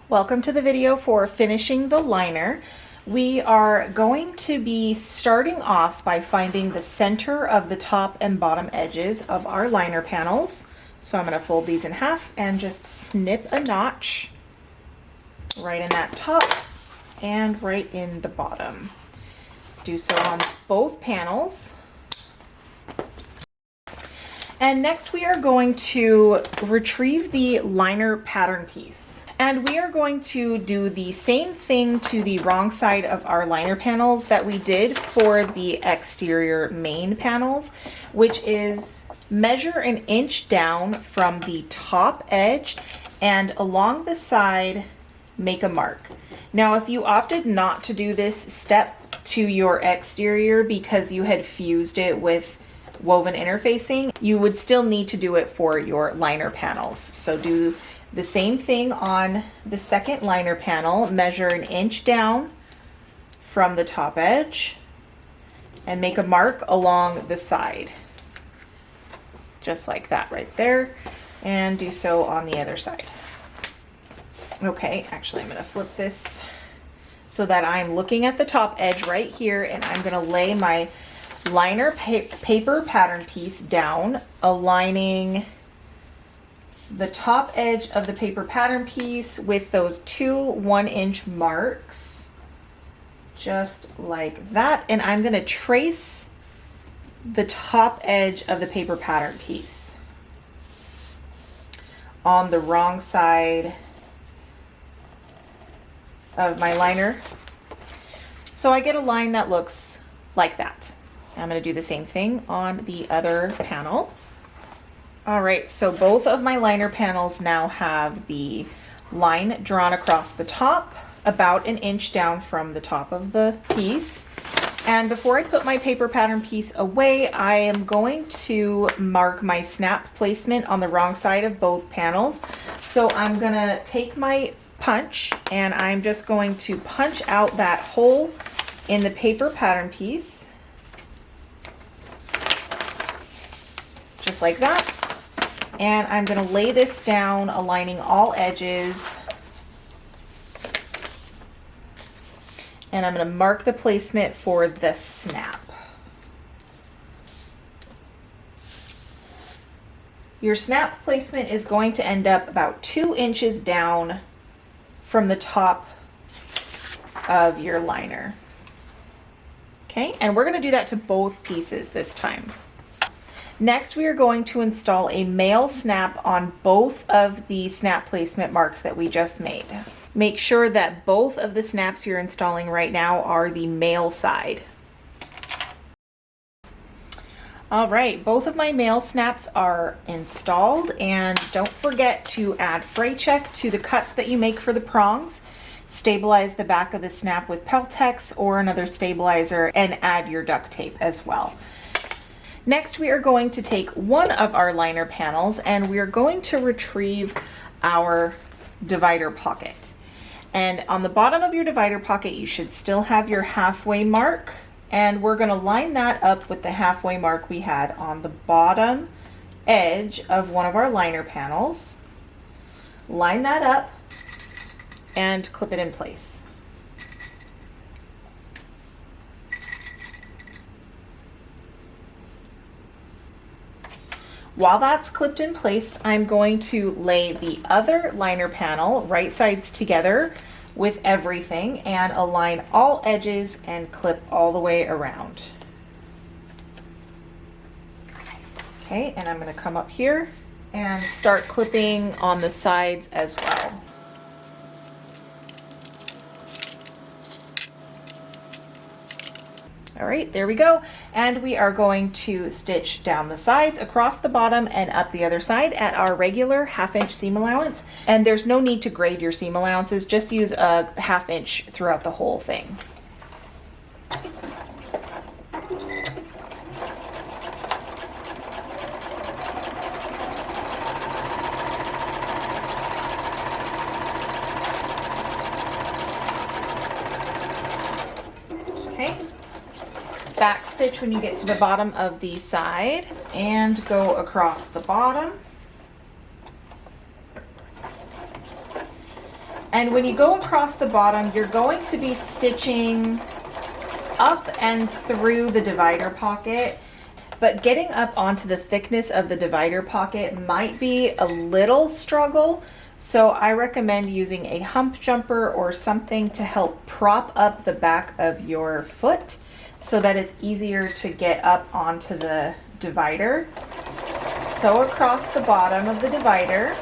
Welcome to the video for finishing the liner. We are going to be starting off by finding the center of the top and bottom edges of our liner panels. So I'm going to fold these in half and just snip a notch right in that top and right in the bottom. Do so on both panels. And next we are going to retrieve the liner pattern piece. And we are going to do the same thing to the wrong side of our liner panels that we did for the exterior main panels, which is measure an inch down from the top edge and along the side, make a mark. Now, if you opted not to do this step to your exterior because you had fused it with woven interfacing, you would still need to do it for your liner panels. So do the same thing on the second liner panel, measure an inch down from the top edge and make a mark along the side, just like that right there, and do so on the other side. Okay, actually I'm going to flip this so that I'm looking at the top edge right here, and I'm going to lay my liner paper pattern piece down, aligning the top edge of the paper pattern piece with those two 1-inch marks, just like that. And I'm going to trace the top edge of the paper pattern piece on the wrong side of my liner, so I get a line that looks like that. I'm going to do the same thing on the other panel. All right, so both of my liner panels now have the line drawn across the top, about an inch down from the top of the piece. And before I put my paper pattern piece away, I am going to mark my snap placement on the wrong side of both panels. So I'm gonna take my punch and I'm just going to punch out that hole in the paper pattern piece, just like that. And I'm going to lay this down, aligning all edges. And I'm going to mark the placement for the snap. Your snap placement is going to end up about 2 inches down from the top of your liner. Okay, and we're going to do that to both pieces this time. Next, we are going to install a male snap on both of the snap placement marks that we just made. Make sure that both of the snaps you're installing right now are the male side. All right, both of my male snaps are installed, and don't forget to add fray check to the cuts that you make for the prongs. Stabilize the back of the snap with Peltex or another stabilizer, and add your duct tape as well. Next, we are going to take one of our liner panels and we are going to retrieve our divider pocket. And on the bottom of your divider pocket, you should still have your halfway mark. And we're going to line that up with the halfway mark we had on the bottom edge of one of our liner panels. Line that up and clip it in place. While that's clipped in place, I'm going to lay the other liner panel right sides together with everything and align all edges and clip all the way around. Okay, and I'm going to come up here and start clipping on the sides as well. All right, there we go. And we are going to stitch down the sides, across the bottom, and up the other side at our regular 1/2 inch seam allowance. And there's no need to grade your seam allowances, just use a 1/2 inch throughout the whole thing. Okay. Back stitch when you get to the bottom of the side and go across the bottom. And when you go across the bottom, you're going to be stitching up and through the divider pocket, but getting up onto the thickness of the divider pocket might be a little struggle. So I recommend using a hump jumper or something to help prop up the back of your foot so that it's easier to get up onto the divider. Sew across the bottom of the divider.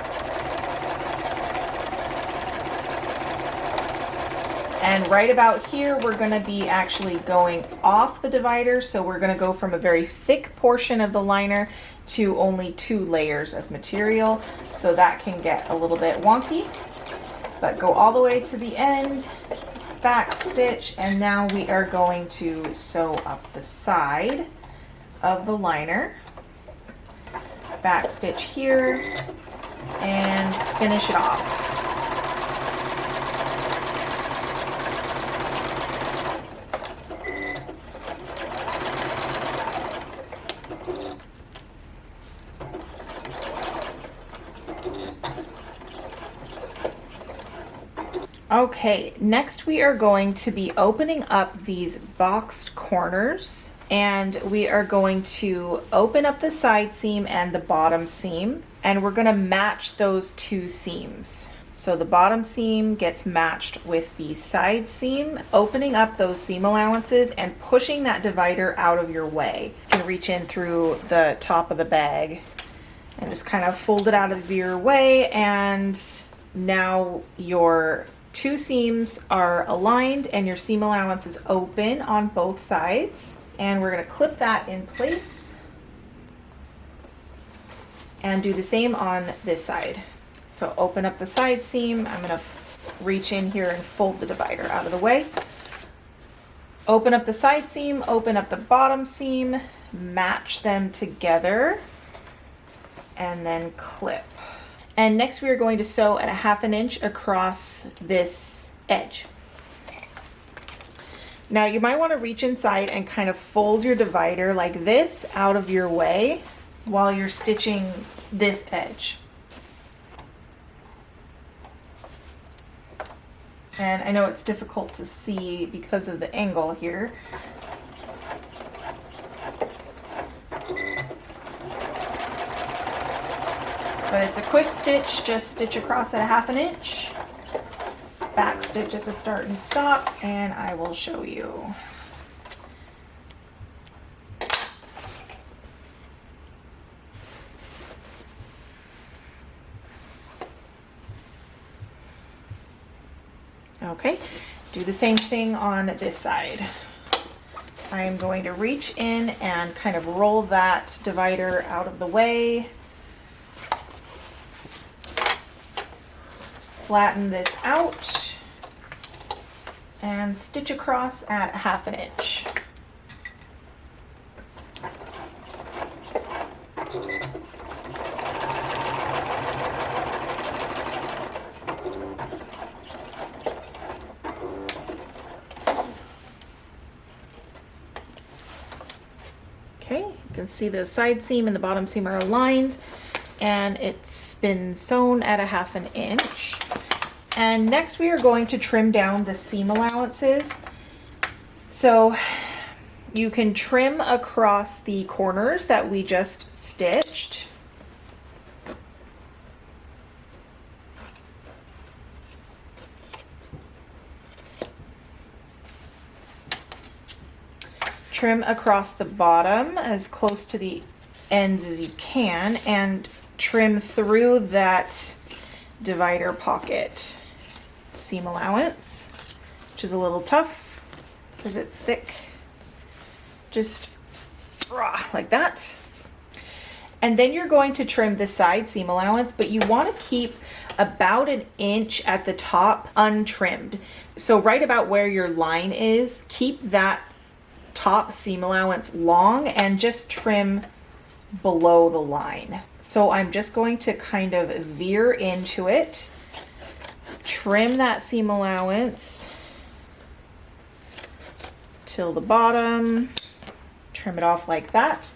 And right about here, we're going to be actually going off the divider. So we're going to go from a very thick portion of the liner to only 2 layers of material. So that can get a little bit wonky, but go all the way to the end, back stitch, and now we are going to sew up the side of the liner. Back stitch here and finish it off. Okay, next we are going to be opening up these boxed corners, and we are going to open up the side seam and the bottom seam, and we're going to match those 2 seams. So the bottom seam gets matched with the side seam, opening up those seam allowances and pushing that divider out of your way. You can reach in through the top of the bag and just kind of fold it out of your way, and now your 2 seams are aligned and your seam allowance is open on both sides. And we're going to clip that in place and do the same on this side. So open up the side seam. I'm going to reach in here and fold the divider out of the way. Open up the side seam, open up the bottom seam, match them together, and then clip. And next we are going to sew at a 1/2 inch across this edge. Now you might want to reach inside and kind of fold your divider like this out of your way while you're stitching this edge. And I know it's difficult to see because of the angle here. But it's a quick stitch, just stitch across at a 1/2 inch, back stitch at the start and stop, and I will show you. Okay, do the same thing on this side. I am going to reach in and kind of roll that divider out of the way. Flatten this out and stitch across at 1/2 inch. Okay, you can see the side seam and the bottom seam are aligned, and it's been sewn at a 1/2 inch. And next we are going to trim down the seam allowances. So you can trim across the corners that we just stitched. Trim across the bottom as close to the ends as you can, and trim through that divider pocket seam allowance, which is a little tough because it's thick, just like that. And then you're going to trim the side seam allowance, but you want to keep about 1 inch at the top untrimmed. So right about where your line is, keep that top seam allowance long and just trim below the line. So I'm just going to kind of veer into it, trim that seam allowance till the bottom, trim it off like that.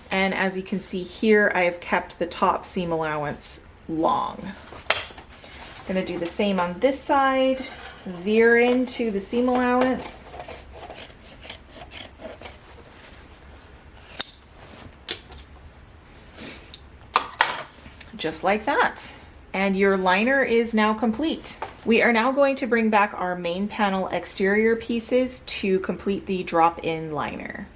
And as you can see here, I have kept the top seam allowance long. Gonna do the same on this side. Veer into the seam allowance. Just like that. And your liner is now complete. We are now going to bring back our main panel exterior pieces to complete the drop-in liner.